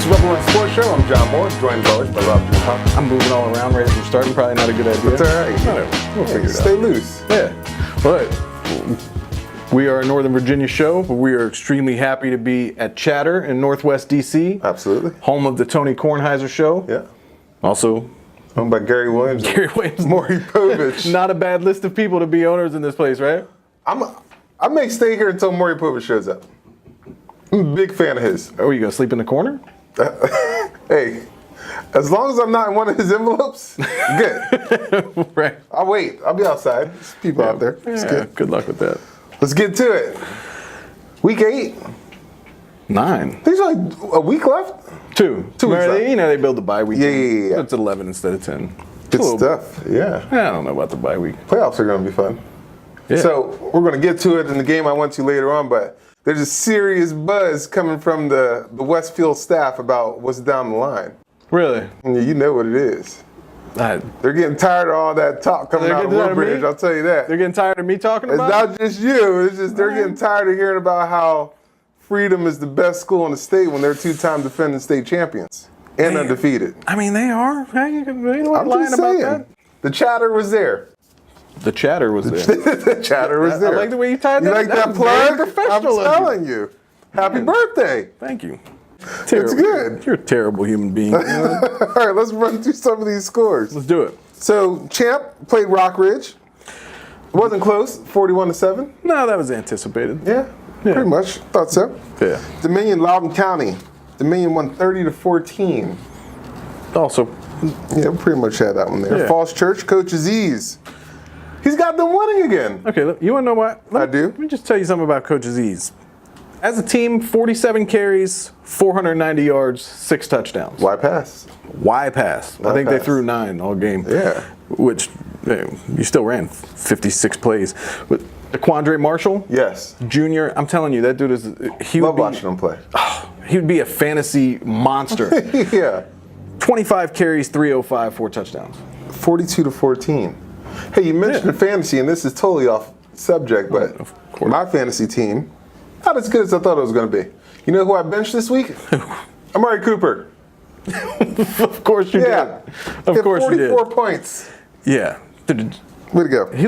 It's the Rebel Sports Show. I'm John Moore, joined as always by Rob Duhop. I'm moving all around, ready for starting. Probably not a good idea. It's all right. No, we'll figure it out. Stay loose. Yeah. But we are a Northern Virginia show, but we are extremely happy to be at Chatter in Northwest D.C. Absolutely. Home of the Tony Kornheiser Show. Yeah. Also, owned by Gary Williams. Gary Williams. Maury Povich. Not a bad list of people to be owners in this place, right? I may stay here until Maury Povich shows up. I'm a big fan of his. Oh, you gonna sleep in the corner? Hey, as long as I'm not in one of his envelopes, good. Right. I'll wait. I'll be outside. There's people out there. It's good. Good luck with that. Let's get to it. Week 8. 9. There's like a week left. 2 weeks left. They build the bye week. Yeah. It's 11 instead of 10. Good stuff. Yeah. I don't know about the bye week. Playoffs are going to be fun. Yeah. So we're going to get to it in the game I went to later on, but there's a serious buzz coming from the Westfield staff about what's down the line. Really? And you know what it is. They're They're getting tired of all that talk coming out of Woodbridge, I'll tell you that. getting tired of me talking It's about it? not just you. It's just they're getting tired of hearing about how Freedom is the best school in the state when they're 2-time defending state champions and undefeated. I mean, they are. They I'm lying just about saying. that. The chatter was there. The chatter was there. The chatter was there. I like the way you tied that. You like that was very plug? professional I'm of you. telling you. Happy birthday. Thank you. It's good. You're a terrible human being. All right, let's run through some of these scores. Let's do it. So, Champ played Rockridge. It wasn't close, 41-7. No, that was anticipated. Yeah, pretty much. Thought so. Yeah. Dominion, Loudoun County. Dominion won 30-14. Also, Yeah, we pretty much had that one there. Yeah. Falls Church, Coach Aziz. He's got them winning again. okay, you want to know what? I do. Let me just tell you something about Coach Aziz. As a team, 47 carries, 490 yards, 6 touchdowns. Why pass? Why pass? I think pass? they threw 9 all game. Yeah. Which, you still ran 56 plays. But Quandre Marshall, Yes. Junior, I'm telling you, that dude is. He Love would be, watching him play. He would be a fantasy monster. Yeah. 25 carries, 305, 4 touchdowns. 42-14. Hey, you mentioned fantasy, and this is totally off subject, but Of course. my fantasy team, not as good as I thought it was going to be. You know who I benched this week? Amari Cooper. Of course you Yeah. did. Of course you did. 44 points. Yeah. Way to go. He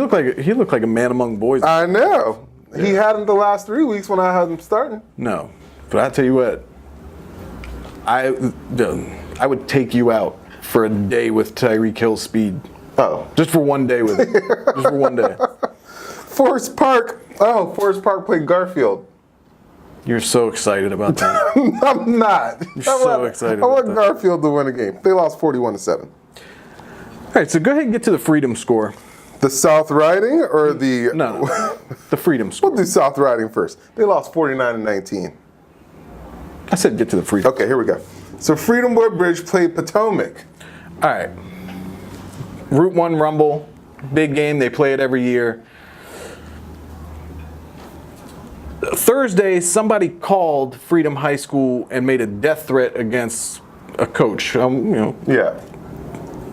looked like a man among boys. I know. He hadn't the last 3 weeks when I had him starting. No, but I tell you what, I would take you out for a day with Tyreek Hill's speed. Oh. Just for one day with it. Just for one day. Forest Park. Oh, Forest Park played Garfield. You're so excited about that. I'm not. You're so excited I want about that. Garfield to win a game. They lost 41-7. All right, so go ahead and get to the freedom score. The South Riding or the... No. The freedom score. We'll do South Riding first. They lost 49-19. I said get to the freedom. Okay, here we go. So Freedom Woodbridge played Potomac. All right. Route 1 Rumble, big game. They play it every year. Thursday, somebody called Freedom High School and made a death threat against a coach. Yeah.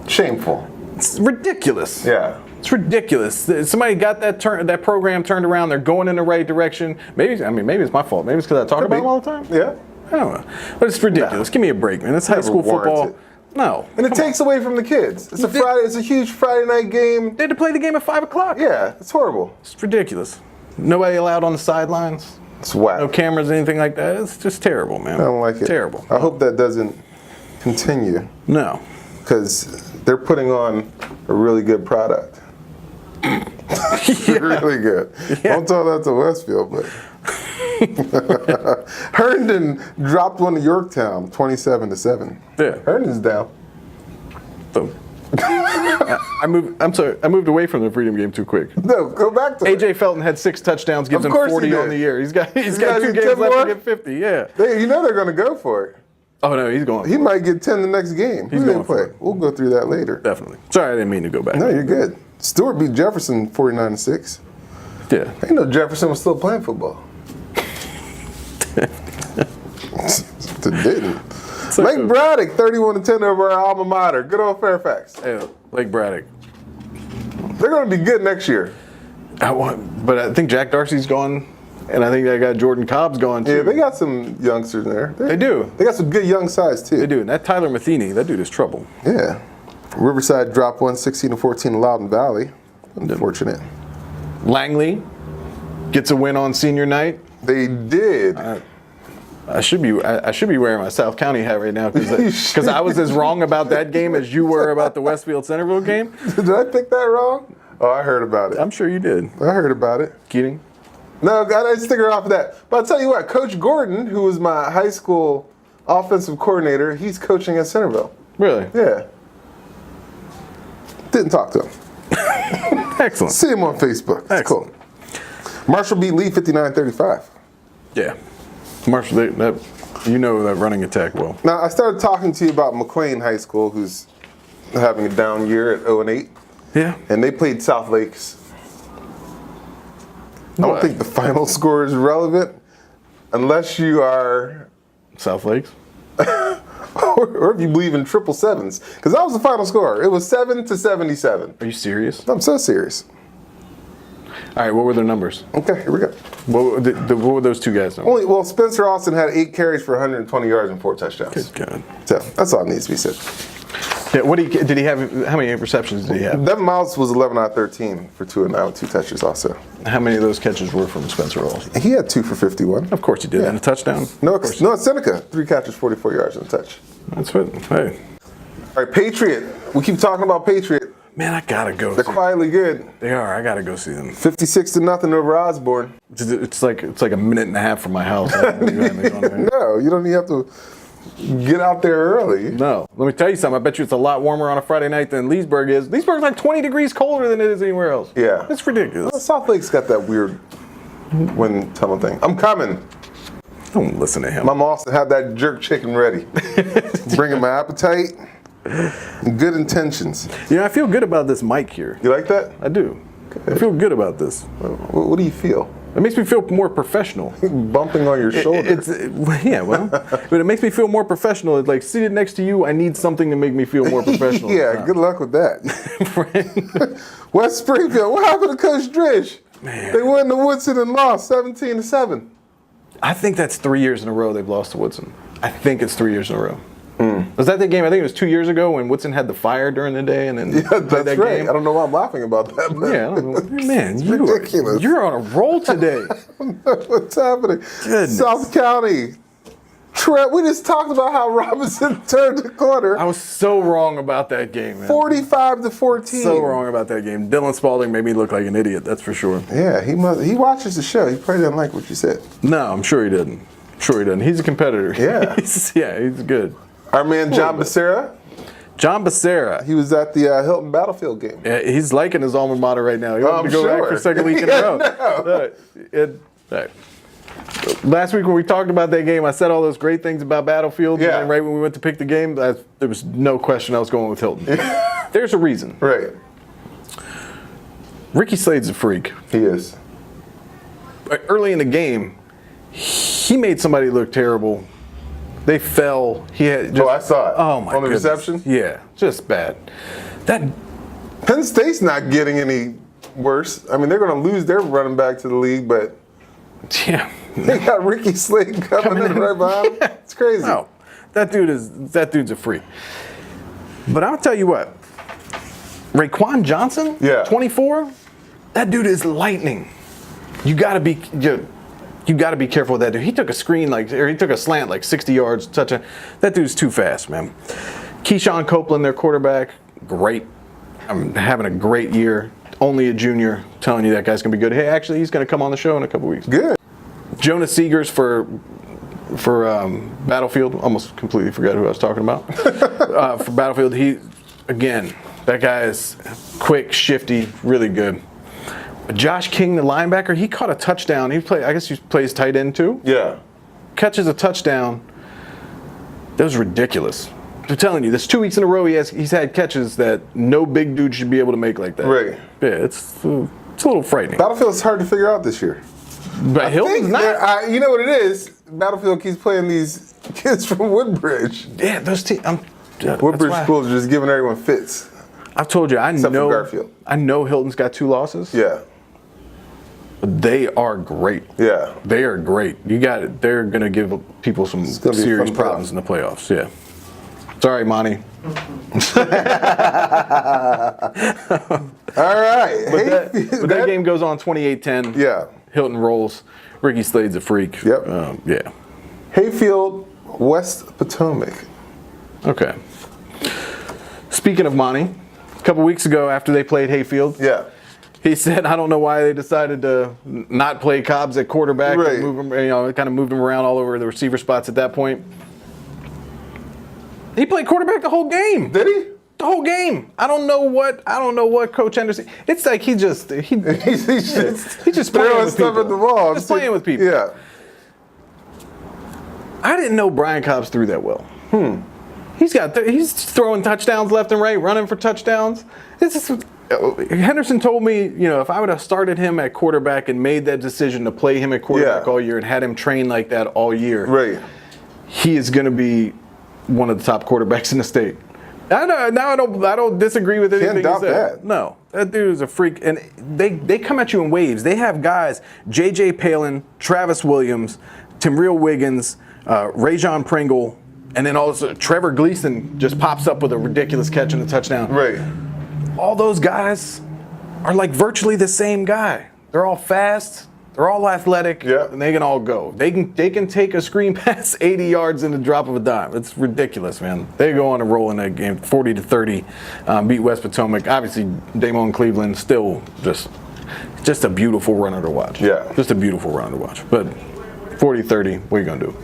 Shameful. It's ridiculous. Yeah. It's ridiculous. Somebody got that program turned around. They're going in the right direction. Maybe it's my fault. Maybe it's because I talk about them all the time. Yeah. I don't know. But it's ridiculous. Give me a break, man. It's high school football. warranted. No. And it takes away from the kids. It's a Friday. It's a huge Friday night game. They had to play the game at 5 o'clock. Yeah, it's horrible. It's ridiculous. Nobody allowed on the sidelines. It's whack. No cameras, anything like that. It's just terrible, man. I don't like it. Terrible. I hope that doesn't continue No. because they're putting on a really good product. Really good. Yeah. Don't tell that to Westfield, but Herndon dropped one to Yorktown, 27-7. Yeah. Herndon's down. So, I moved away from the freedom game too quick. No, go back to it. AJ Felton had 6 touchdowns, gives Of him course he 40 on did. the year. He's got guys 2 need games 10 left more? to get 50. Yeah. You know they're going to go for it. Oh no, he's going. He might get 10 the next game. Who He's did going they play? for it. We'll go through that later. Definitely. Sorry, I didn't mean to go back. No, you're good. Stewart beat Jefferson 49-6. Yeah. I didn't know Jefferson was still playing football. Didn't. Lake Braddock, 31-10 over our alma mater. Good old Fairfax. Yeah, Lake Braddock. They're going to be good next year. But I think Jack Darcy's gone And I think they got Jordan Cobb's going too. Yeah, they got some youngsters in there. They do. They got some good young size too. They do. And that Tyler Matheny, that dude is trouble. Yeah. Riverside dropped 16-14 to Loudoun Valley. Unfortunate. Langley gets a win on senior night. They did. I should be wearing my South County hat right now because I was as wrong about that game as you were about the Westfield Centerville game. Did I pick that wrong? Oh, I heard about it. I'm sure you did. I heard about it. Kidding? No, I didn't stick her off of that. But I'll tell you what, Coach Gordon, who was my high school offensive coordinator, he's coaching at Centerville. Really? Yeah. Didn't talk to him. Excellent. See him on Facebook. That's cool. Marshall beat Lee 59-35. Yeah. Marshall, you know that running attack well. Now, I started talking to you about McLean High School, who's having a down year at 0-8. Yeah. And they played South Lakes. I don't think the final score is relevant unless you are South Lakes. or if you believe in triple sevens. Because that was the final score. It was 7-77. Are you serious? I'm so serious. All right, what were their numbers? Okay, here we go. What were those two guys' numbers? Well, Spencer Austin had 8 carries for 120 yards and 4 touchdowns. Good God. So that's all that needs to be said. Yeah, did he have? How many receptions did he have? Devin Miles was 11 out of 13 for 209 with 2 touches also. How many of those catches were from Spencer Austin? He had 2 for 51. Of course he did. Yeah. And a touchdown? No, it's Seneca. 3 catches, 44 yards and a touch. That's what. Hey. All right, Patriot. We keep talking about Patriot. Man, I gotta go. They're quietly good. They are. I gotta go see them. 56-0 over Osborne. It's like a minute and a half from my house. No, you don't even have to get out there early. No. Let me tell you something. I bet you it's a lot warmer on a Friday night than Leesburg is. Leesburg's like 20 degrees colder than it is anywhere else. Yeah. It's ridiculous. Well, South Lake's got that weird wind tunnel thing. I'm coming. Don't listen to him. Mama also had that jerk chicken ready. Bringing my appetite and good intentions. You know, I feel good about this mic here. You like that? I do. I feel good about this. What do you feel? It makes me feel more professional. Bumping on your shoulder. But it makes me feel more professional. It's like seated next to you, I need something to make me feel more professional. Yeah, good luck with that. West Springfield, what happened to Coach Drish? Man. They went to Woodson and lost 17-7. I think that's 3 years in a row they've lost to Woodson. I think it's 3 years in a row. Was that the game? I think it was 2 years ago when Woodson had the fire during the day and then that's that right. game. I don't know why I'm laughing about that. But Yeah, I don't know. Man, ridiculous. You're on a roll today. What's happening? Goodness. South County. We just talked about how Robinson turned the corner. I was so wrong about that game, man. 45-14. So wrong about that game. Dylan Spalding made me look like an idiot, that's for sure. Yeah, he watches the show. He probably didn't like what you said. No, I'm sure he didn't. He's a competitor. Yeah. he's good. Our man John Becerra. John Becerra. He was at the Hilton Battlefield game. Yeah, he's liking his alma mater right now. He wants to go back for second week in a row. No. Last week when we talked about that game, I said all those great things about Battlefield. Yeah. And right when we went to pick the game, there was no question I was going with Hilton. There's a reason. Right. Ricky Slade's a freak. He is. Early in the game, he made somebody look terrible. They fell. He had. I saw it. Oh my! On the goodness. reception. Yeah, just bad. That Penn State's not getting any worse. I mean, they're going to lose their running back to the league, but they got Ricky Slade coming in right behind him. Yeah. It's crazy. No, that dude's a freak. But I'll tell you what, Raekwon Johnson, 24, that dude is lightning. You got to be careful with that dude. He took a he took a slant like 60 yards, touchdown. That dude's too fast, man. Keyshawn Copeland, their quarterback, great. I'm having a great year. Only a junior. Telling you that guy's gonna be good. Hey, actually, he's gonna come on the show in a couple weeks. Good. Jonas Seegers for Battlefield. Almost completely forgot who I was talking about. For Battlefield, that guy is quick, shifty, really good. Josh King, the linebacker, he caught a touchdown. I guess he plays tight end too. Yeah. Catches a touchdown. That was ridiculous. I'm telling you, this 2 weeks in a row he's had catches that no big dude should be able to make like that. Right. Yeah, it's a little frightening. Battlefield's hard to figure out this year. But Hilton's not. You know what it is? Battlefield keeps playing these kids from Woodbridge. Yeah, those teams. Woodbridge schools are just giving everyone fits. I've told you, Except for Garfield. I know Hilton's got 2 losses. Yeah. They are great. Yeah. They are great. You got it. They're going to give people some serious problems in the playoffs. Yeah. Sorry, Monty. All right. But that game goes on 28-10. Yeah. Hilton rolls. Ricky Slade's a freak. Yep. Yeah. Hayfield, West Potomac. Okay. Speaking of Monty, a couple weeks ago after they played Hayfield, Yeah. he said, I don't know why they decided to not play Cobbs at quarterback. Right. And move him, kind of moved him around all over the receiver spots at that point. He played quarterback the whole game. Did he? The whole game. I don't know what Coach Henderson. It's like he's just he's playing with stuff people. at the wall. Just playing with people. Yeah. I didn't know Brian Cobbs threw that well. He's throwing touchdowns left and right, running for touchdowns. Henderson told me, if I would have started him at quarterback and made that decision to play him at quarterback all year and had him train like that all year, Right. he is going to be one of the top quarterbacks in the state. I don't disagree with anything Can't doubt he said. that. No, that dude is a freak, and they come at you in waves. They have guys: J.J. Palin, Travis Williams, Timrell Wiggins, Rajon Pringle, and then also Trevor Gleason just pops up with a ridiculous catch and a touchdown. Right. All those guys are like virtually the same guy. They're all fast. They're all athletic, and they can all go. They can take a screen pass 80 yards in the drop of a dime. It's ridiculous, man. They go on a roll in that game, 40-30, beat West Potomac. Obviously, Damon Cleveland still just a beautiful runner to watch. Yeah, just a beautiful runner to watch. But 40-30, what are you gonna do?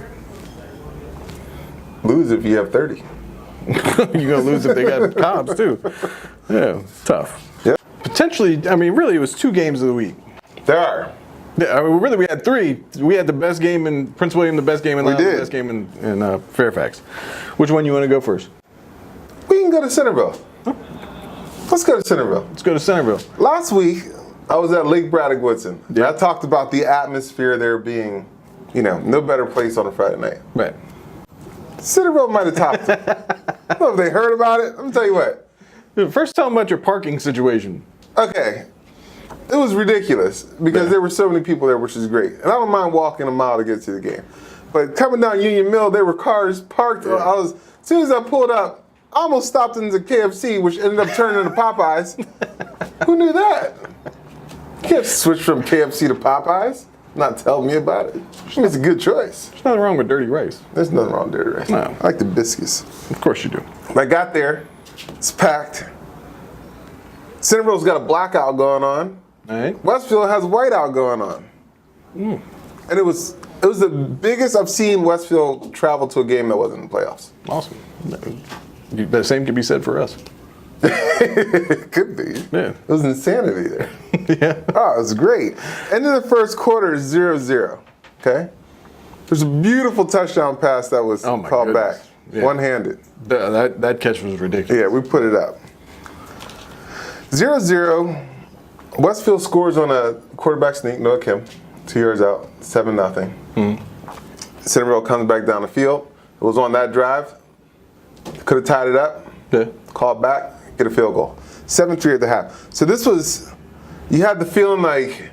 Lose if you have 30. You're gonna lose if they got Cobbs too. Yeah, it's tough. Yeah. Potentially, I mean, really, it was 2 games of the week. There are. Yeah, I mean, really, we had 3. We had the best game in Prince William, the best game in Loudon, the best game in Fairfax. Which one you want to go first? We can go to Centerville. Let's go to Centerville. Let's go to Centerville. Last week, I was at Lake Braddock Woodson. Yeah. I talked about the atmosphere there being, no better place on a Friday night. Right. Centerville might have topped it. I don't know if they heard about it. Let me tell you what. First, tell them about your parking situation. Okay. It was ridiculous because there were so many people there, which is great. And I don't mind walking a mile to get to the game. But coming down Union Mill, there were cars parked. Yeah. As soon as I pulled up, I almost stopped into KFC, which ended up turning into Popeyes. Who knew that? You can't switch from KFC to Popeyes. Not tell me about it. It's a good choice. There's nothing wrong with dirty rice. There's nothing wrong with dirty rice. No. I like the biscuits. Of course you do. I got there. It's packed. Centerville's got a blackout going on. All right. Westfield has a whiteout going on. And it was the biggest I've seen Westfield travel to a game that wasn't in the playoffs. Awesome. The same can be said for us. It could be. Yeah. It was insanity there. Yeah. Oh, it was great. End of the first quarter is 0-0. Okay? There's a beautiful touchdown pass that was called back. Yeah. One-handed. That catch was ridiculous. Yeah, we put it up. 0-0. Westfield scores on a quarterback sneak, Noah Kim. 2 yards out, 7-0. Centerville comes back down the field. It was on that drive. Could have tied it up. Yeah. Called back, get a field goal. 7-3 at the half. So this was, you had the feeling like,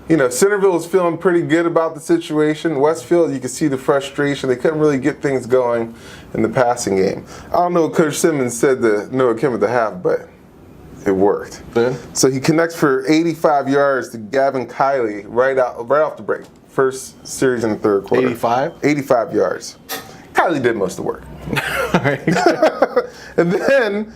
Centerville was feeling pretty good about the situation. Westfield, you could see the frustration. They couldn't really get things going in the passing game. I don't know what Coach Simmons said to Noah Kim at the half, but it worked. Yeah. So he connects for 85 yards to Gavin Kiley right off the break. First series in the third quarter. 85? 85 yards. Kiley did most of the work. All right. And then,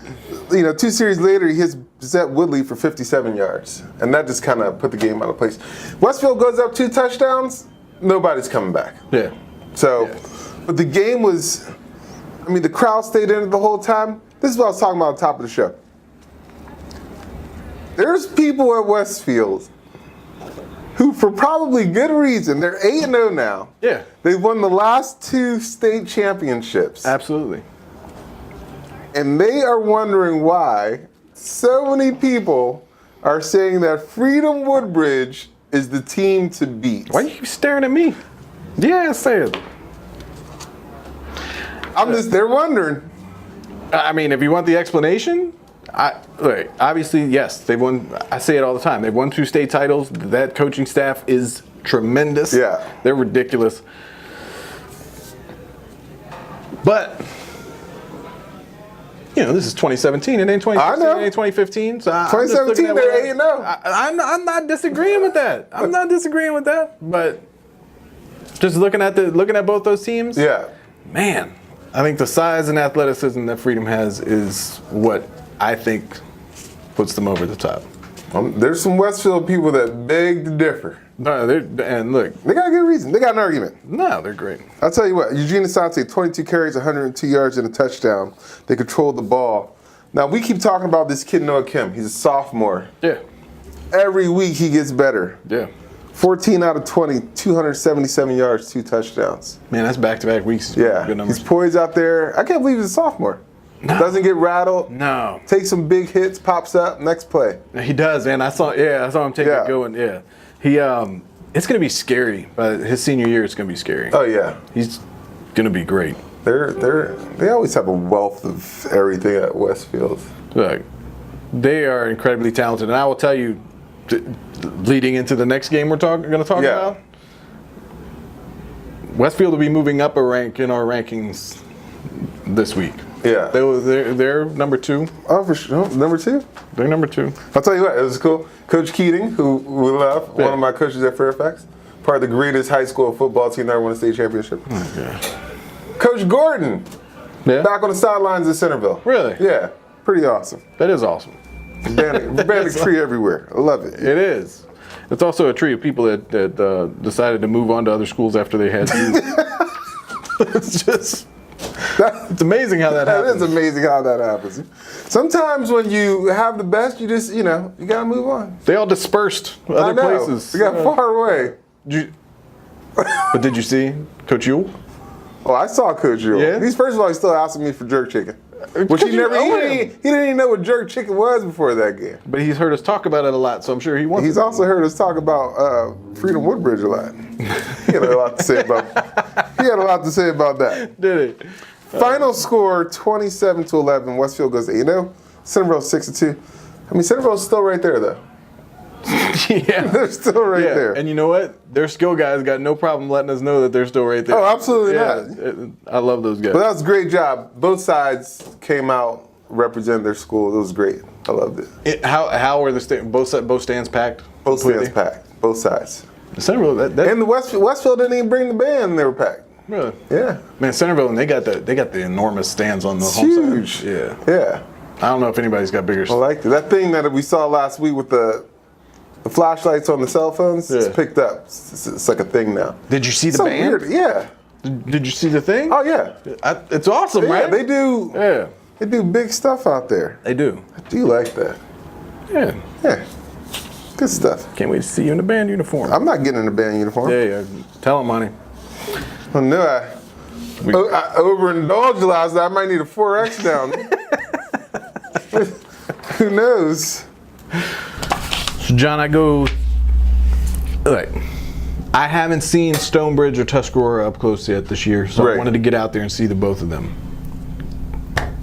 2 series later, he hits Zet Woodley for 57 yards. And that just kind of put the game out of place. Westfield goes up 2 touchdowns, nobody's coming back. Yeah. So, but the game was, the crowd stayed in it the whole time. This is what I was talking about at the top of the show. There's people at Westfield who, for probably good reason, they're 8-0 now. Yeah. They've won the last 2 state championships. Absolutely. And they are wondering why so many people are saying that Freedom Woodbridge is the team to beat. Why are you staring at me? Yeah, say it. They're wondering. If you want the explanation, Obviously, yes, they've won. I say it all the time. They've won 2 state titles. That coaching staff is tremendous. Yeah. They're ridiculous. But, this is 2017. It ain't 2016. It ain't 2015. So 2017, they're 8-0. I'm not disagreeing with that. I'm not disagreeing with that. But just looking at both those teams, man, I think the size and athleticism that Freedom has is what I think puts them over the top. There's some Westfield people that beg to differ. No, and look, they got a good reason. They got an argument. No, they're great. I'll tell you what. Eugene Asante, 22 carries, 102 yards, and a touchdown. They controlled the ball. Now we keep talking about this kid Noah Kim. He's a sophomore. Yeah. Every week he gets better. Yeah. 14 out of 20, 277 yards, 2 touchdowns. Man, that's back-to-back weeks. Yeah. Good numbers. He's poised out there. I can't believe he's a sophomore. No. Doesn't get rattled. No. Takes some big hits, pops up, next play. He does, man. I saw him take it going. Yeah. He it's gonna be scary. His senior year, it's gonna be scary. Oh yeah. He's gonna be great. They always have a wealth of everything at Westfield. Look, they are incredibly talented, and I will tell you, leading into the next game we're going to talk about, Westfield will be moving up a rank in our rankings this week. Yeah. They're number 2. Oh, for sure. Number 2? They're number 2. I'll tell you what, it was cool. Coach Keating, who we love, one of my coaches at Fairfax, part of the greatest high school football team that ever won a state championship. Oh, gosh. Coach Gordon, back on the sidelines at Centerville. Really? Yeah. Pretty awesome. That is awesome. Bannock tree everywhere. I love it. It is. It's also a tree of people that decided to move on to other schools after they had you. It's amazing how that happens. It is amazing how that happens. Sometimes when you have the best, you just, you got to move on. They all dispersed other places. They got far away. But did you see Coach Yule? Oh, I saw Coach Yule. Yeah? He's still asking me for jerk chicken. Which he didn't even know what jerk chicken was before that game. But he's heard us talk about it a lot, so I'm sure he wants He's also heard us talk about Freedom Woodbridge a lot. He had a lot to say about that. Did he? Final score 27-11. Westfield goes to 8-0. Centerville 6-2. I mean, Centerville's still right there though. Yeah. They're still right there. And you know what? Their skill guys got no problem letting us know that they're still right there. Oh, absolutely not. I love those guys. But that was a great job. Both sides came out, represented their school. It was great. I loved it. How were both stands packed? Both stands packed. Both sides. Centerville, and the Westfield didn't even bring the band. They were packed. Really? Yeah. Man, Centerville, and they got the enormous stands on the home huge. side. Yeah. Yeah. I don't know if anybody's got bigger. I liked it. That thing that we saw last week with the flashlights on the cell phones, it's picked up. It's like a thing now. Did you see the band? Weird. Yeah. Did you see the thing? Oh yeah. It's awesome, right? They do. Yeah. They do big stuff out there. They do. I do like that. Yeah. Yeah. Good stuff. Can't wait to see you in the band uniform. I'm not getting in the band uniform. Yeah. Tell them, money. I knew I overindulged last night. I might need a 4X down. Who knows? John, I haven't seen Stonebridge or Tuscarora up close yet this year, so I wanted to get out there and see the both of them.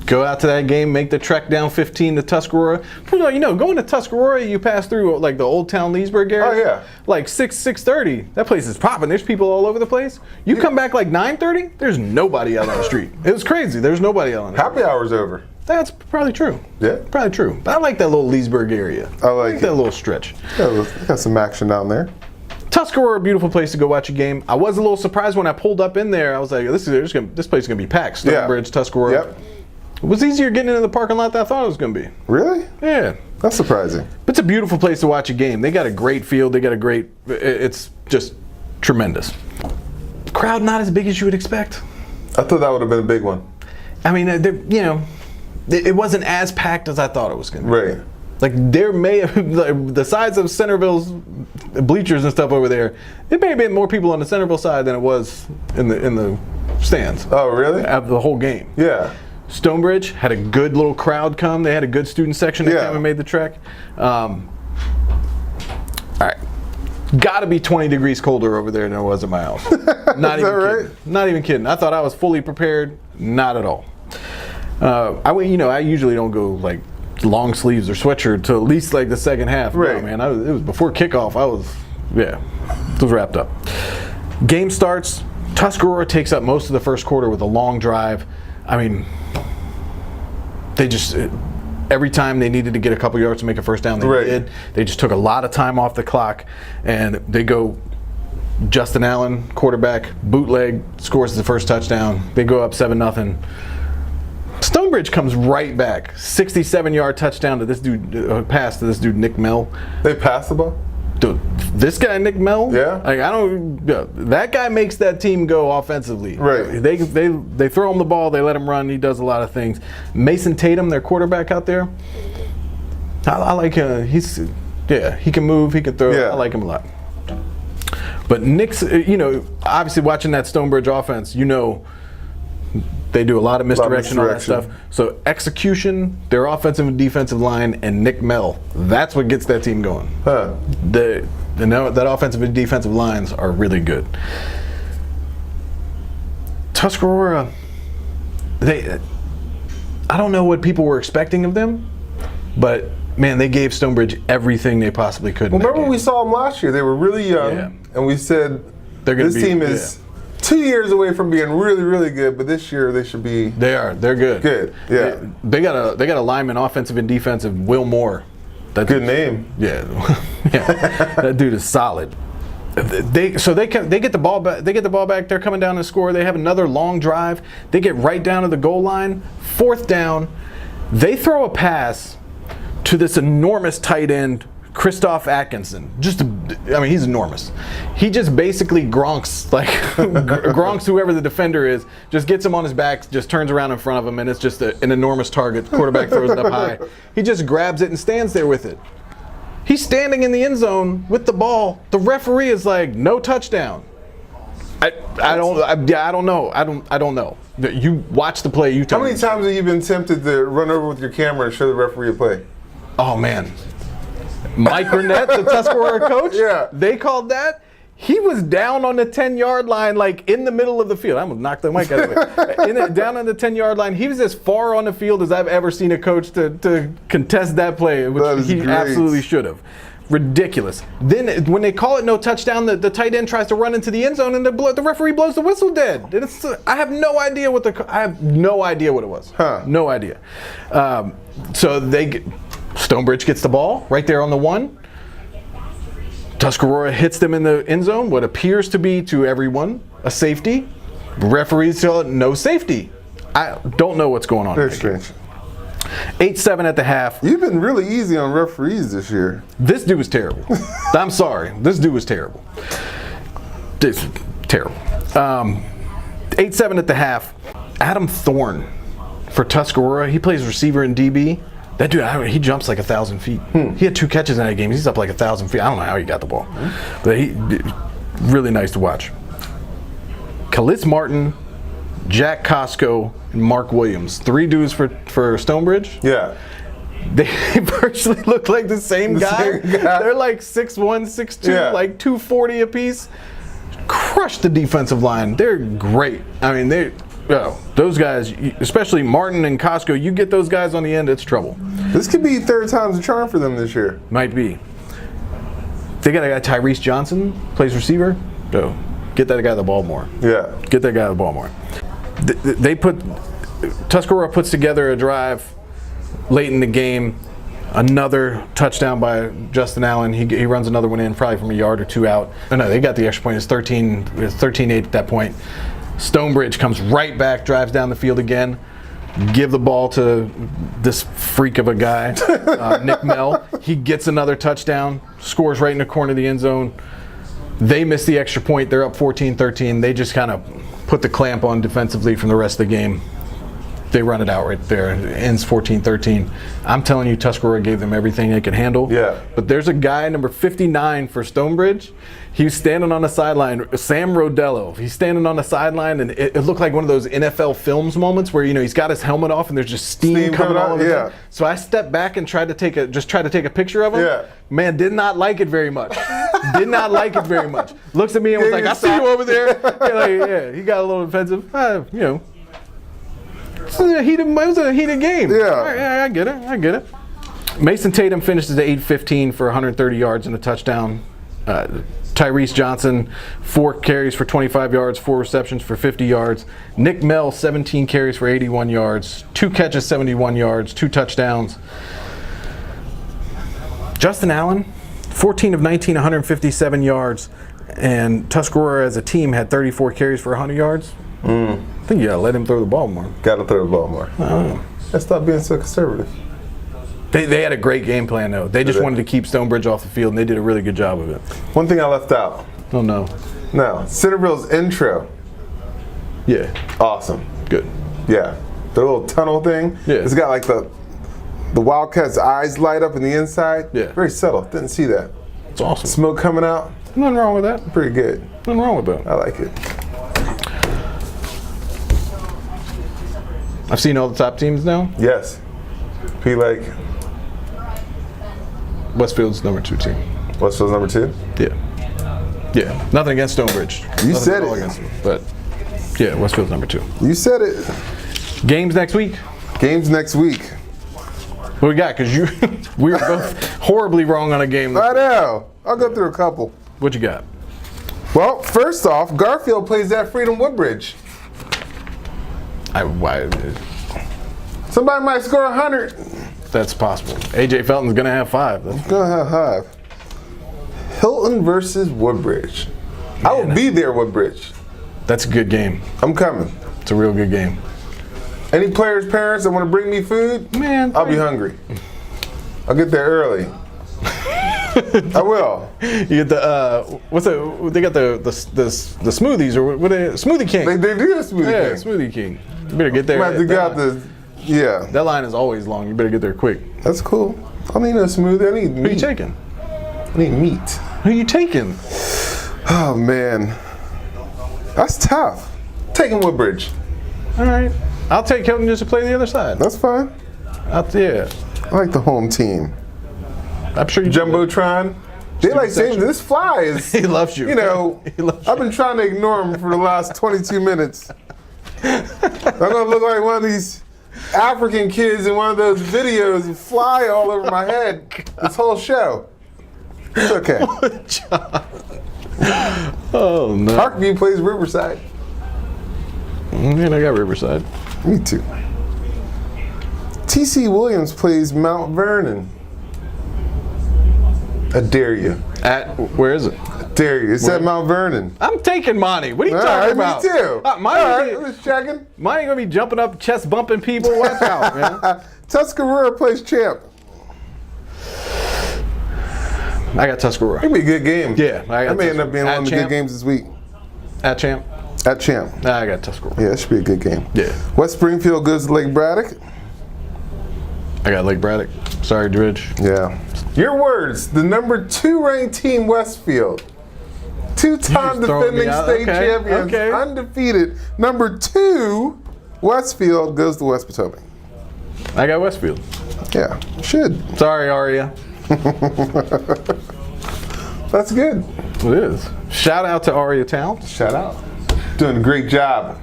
Go out to that game, make the trek down 15 to Tuscarora. Going to Tuscarora, you pass through like the Old Town Leesburg area. Oh yeah. Like 6:30, that place is popping. There's people all over the place. You come back like 9:30, there's nobody out on the street. It was crazy. There's nobody out on the street. Happy hour's over. That's probably true. Yeah. Probably true. But I like that little Leesburg area. I like that little stretch. Yeah, got some action down there. Tuscarora, a beautiful place to go watch a game. I was a little surprised when I pulled up in there. I was like, this place is gonna be packed. Stonebridge, Tuscarora. Yep. It was easier getting into the parking lot than I thought it was going to be. Really? Yeah. That's surprising. But it's a beautiful place to watch a game. They got a great field. It's just tremendous. Crowd not as big as you would expect. I thought that would have been a big one. I mean, it wasn't as packed as I thought it was going to be. Right. Like there may have, the size of Centerville's bleachers and stuff over there, it may have been more people on the Centerville side than it was in the stands. Oh, really? Of the whole game. Yeah. Stonebridge had a good little crowd come. They had a good student section that came and made the trek. All right. Got to be 20 degrees colder over there than it was at my house. Not even kidding. Right? Not even kidding. I thought I was fully prepared. Not at all. I usually don't go like long sleeves or sweatshirt to at least like the second half. Right. No, man, it was before kickoff. It was wrapped up. Game starts. Tuscarora takes up most of the first quarter with a long drive. I mean, they just every time they needed to get a couple yards to make a first down, they did. They just took a lot of time off the clock, and they go. Justin Allen, quarterback, bootleg, scores the first touchdown. They go up 7-0. Stonebridge comes right back. 67-yard touchdown to this dude, pass to this dude, Nick Mell. They passed the ball? Dude, this guy, Nick Mell? Yeah. Like, that guy makes that team go offensively. Right. They throw him the ball, they let him run, he does a lot of things. Mason Tatum, their quarterback out there, I like him. He can move, he can throw. Yeah. I like him a lot. But Nick's, obviously watching that Stonebridge offense, they do a lot of misdirection, all that stuff. So execution, their offensive and defensive line, and Nick Mell, that's what gets that team going. Huh. That offensive and defensive lines are really good. Tuscarora, I don't know what people were expecting of them, but man, they gave Stonebridge everything they possibly could. Well, remember we saw them last year. They were really young, and we said this team is 2 years away from being really, really good. But this year they should be. They're good. Good. Yeah. They got a lineman, offensive and defensive, Will Moore. That's good name. Yeah. That dude is solid. They get the ball back. They get the ball back. They're coming down to score. They have another long drive. They get right down to the goal line. 4th down. They throw a pass to this enormous tight end, Christoph Atkinson. He's enormous. He just basically Gronks whoever the defender is, just gets him on his back, just turns around in front of him, and it's just an enormous target. Quarterback throws it up high. He just grabs it and stands there with it. He's standing in the end zone with the ball. The referee is like, no touchdown. I don't know. I don't know. You watch the play. You tell me. How many times have you been tempted to run over with your camera and show the referee a play? Oh, man. Mike Burnett, the Tuscarora coach, they called that. He was down on the 10-yard line, like in the middle of the field. I'm going to knock the mic out of it. Down on the 10-yard line. He was as far on the field as I've ever seen a coach to contest that play, which he absolutely should have. Ridiculous. Then when they call it no touchdown, the tight end tries to run into the end zone, and the referee blows the whistle dead. I have no idea what it was. Huh. No idea. Stonebridge gets the ball right there on the 1. Tuscarora hits them in the end zone, what appears to be to everyone a safety. Referees tell it no safety. I don't know what's going on. Very strange. 8-7 at the half. You've been really easy on referees this year. This dude was terrible. I'm sorry. This dude was terrible. Terrible. 8-7 at the half. Adam Thorne for Tuscarora. He plays receiver in DB. That dude, he jumps like 1,000 feet. He had 2 catches in that game. He's up like 1,000 feet. I don't know how he got the ball. But really nice to watch. Khalid Martin, Jack Costco, and Mark Williams. 3 dudes for Stonebridge. Yeah. They virtually look like the same guy. They're like 6'1", 6'2", like 240 apiece. Crushed the defensive line. They're great. I mean, those guys, especially Martin and Costco, you get those guys on the end, it's trouble. This could be 3rd time's a charm for them this year. Might be. They got a guy, Tyrese Johnson, plays receiver. So get that guy the ball more. Yeah. Get that guy the ball more. Tuscarora puts together a drive late in the game. Another touchdown by Justin Allen. He runs another one in, probably from a yard or 2 out. Oh, no, they got the extra point. It's 13-8 at that point. Stonebridge comes right back, drives down the field again. Give the ball to this freak of a guy, Nick Mell. He gets another touchdown, scores right in the corner of the end zone. They miss the extra point. They're up 14-13. They just kind of put the clamp on defensively from the rest of the game. They run it out right there. It ends 14-13. I'm telling you, Tuscarora gave them everything they could handle. Yeah. But there's a guy, number 59 for Stonebridge. He was standing on the sideline, Sam Rodello. He's standing on the sideline, and it looked like one of those NFL films moments where he's got his helmet off and there's just steam coming all over him. So I stepped back and tried to take a picture of him. Yeah. Man, did not like it very much. Did not like it very much. Looks at me and was like, "I see you over there." He got a little offensive. It was a heated game. Yeah. I get it. Mason Tatum finishes at 8-15 for 130 yards and a touchdown. Tyrese Johnson, 4 carries for 25 yards, 4 receptions for 50 yards. Nick Mell, 17 carries for 81 yards, 2 catches, 71 yards, 2 touchdowns. Justin Allen, 14 of 19, 157 yards. And Tuscarora as a team had 34 carries for 100 yards. I think you gotta let him throw the ball more. Gotta throw the ball more. Let's stop being so conservative. They had a great game plan, though. They just wanted to keep Stonebridge off the field, and they did a really good job of it. One thing I left out. Oh, no. No, Centerville's intro. Yeah. Awesome. Good. Yeah. The little tunnel thing. Yeah. It's got like the Wildcat's eyes light up in the inside. Yeah. Very subtle. Didn't see that. It's awesome. Smoke coming out. Nothing wrong with that. Pretty good. Nothing wrong with that. I like it. I've seen all the top teams now. Yes. He like Westfield's number 2 team. Westfield's number 2? Yeah. Yeah. Nothing against Stonebridge. You said it. Against them, but yeah, Westfield's number 2. You said it. Games next week. Games next week. What we got? Because we were both horribly wrong on a game. I know. I'll go through a couple. What you got? Well, first off, Garfield plays at Freedom Woodbridge. Somebody might score 100. That's possible. AJ Felton's gonna have 5. He's gonna have 5. Hilton versus Woodbridge. I will be there, Woodbridge. That's a good game. I'm coming. It's a real good game. Any players' parents that want to bring me food, man, I'll be hungry. I'll get there early. I will. You get the they got the smoothies or what? Smoothie King. They do have Smoothie King. Yeah, Smoothie King. You better get there. Yeah. That line is always long. You better get there quick. That's cool. I don't need no smoothie. I need meat. Who you taking? I need meat. Who you taking? Oh man, that's tough. Taking Woodbridge. All right. I'll take Hilton just to play the other side. That's fine. Yeah. I like the home team. I'm sure you Jumbotron. They like saying this fly is. He loves you. You know, I've been trying to ignore him for the last 22 minutes. I'm gonna look like one of these African kids in one of those videos and fly all over my head this whole show. It's okay. Oh no. Parkview plays Riverside. Man, I got Riverside. Me too. TC Williams plays Mount Vernon. I dare you. Where is it? I dare you. It's at Mount Vernon. I'm taking Monty. What are you talking about? Me too. Monty, I'm just checking. Monty gonna be jumping up, chest bumping people. Watch out, man. Tuscarora plays Champ. I got Tuscarora. It'll be a good game. Yeah, that may end up being one of the good games this week. At Champ. At Champ. I got Tuscarora. Yeah, it should be a good game. Yeah. West Springfield goes to Lake Braddock. I got Lake Braddock. Sorry, Dridge. Yeah. Your words. The number 2 ranked team, Westfield. 2-time defending state champions. Okay. Undefeated. Number 2, Westfield goes to West Potomac. I got Westfield. Yeah, should. Sorry, Aria. That's good. It is. Shout out to Aria Towns. Shout out. Doing a great job.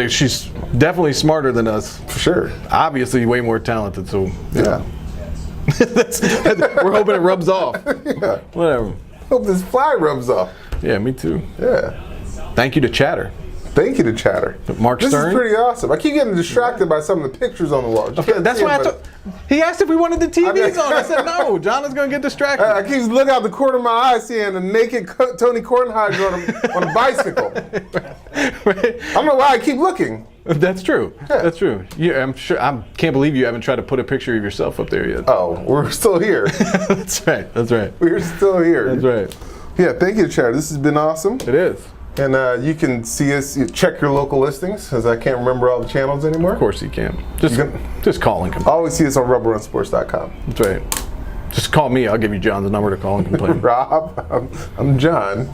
She's definitely smarter than us. For sure. Obviously way more talented, so yeah. We're hoping it rubs off. Yeah. Whatever. Hope this fly rubs off. Yeah, me too. Yeah. Thank you to Chatter. Thank you to Chatter. Mark Stern. This is pretty awesome. I keep getting distracted by some of the pictures on the wall. Okay, that's why he asked if we wanted the TVs on. I said no. John is going to get distracted. I keep looking out the corner of my eye, seeing a naked Tony Kornheiser on a bicycle. Right. I don't know why I keep looking. That's true. Yeah. That's true. I'm sure. I can't believe you haven't tried to put a picture of yourself up there yet. Oh, we're still here. That's right. That's right. We're still here. That's right. Yeah, thank you, Chatter. This has been awesome. It is. And you can see us, check your local listings, because I can't remember all the channels anymore. Of course you can. Just call and complain. Always see us on rubberrunsports.com. That's right. Just call me. I'll give you John's number to call and complain. Rob, I'm John.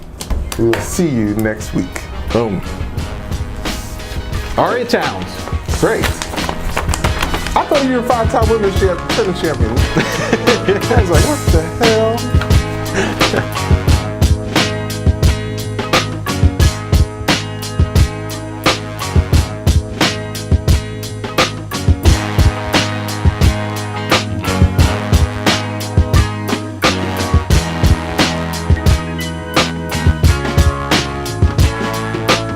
We will see you next week. Boom. Aria Towns. Great. I thought you were a 5-time women's tennis champion. I was like, what the hell?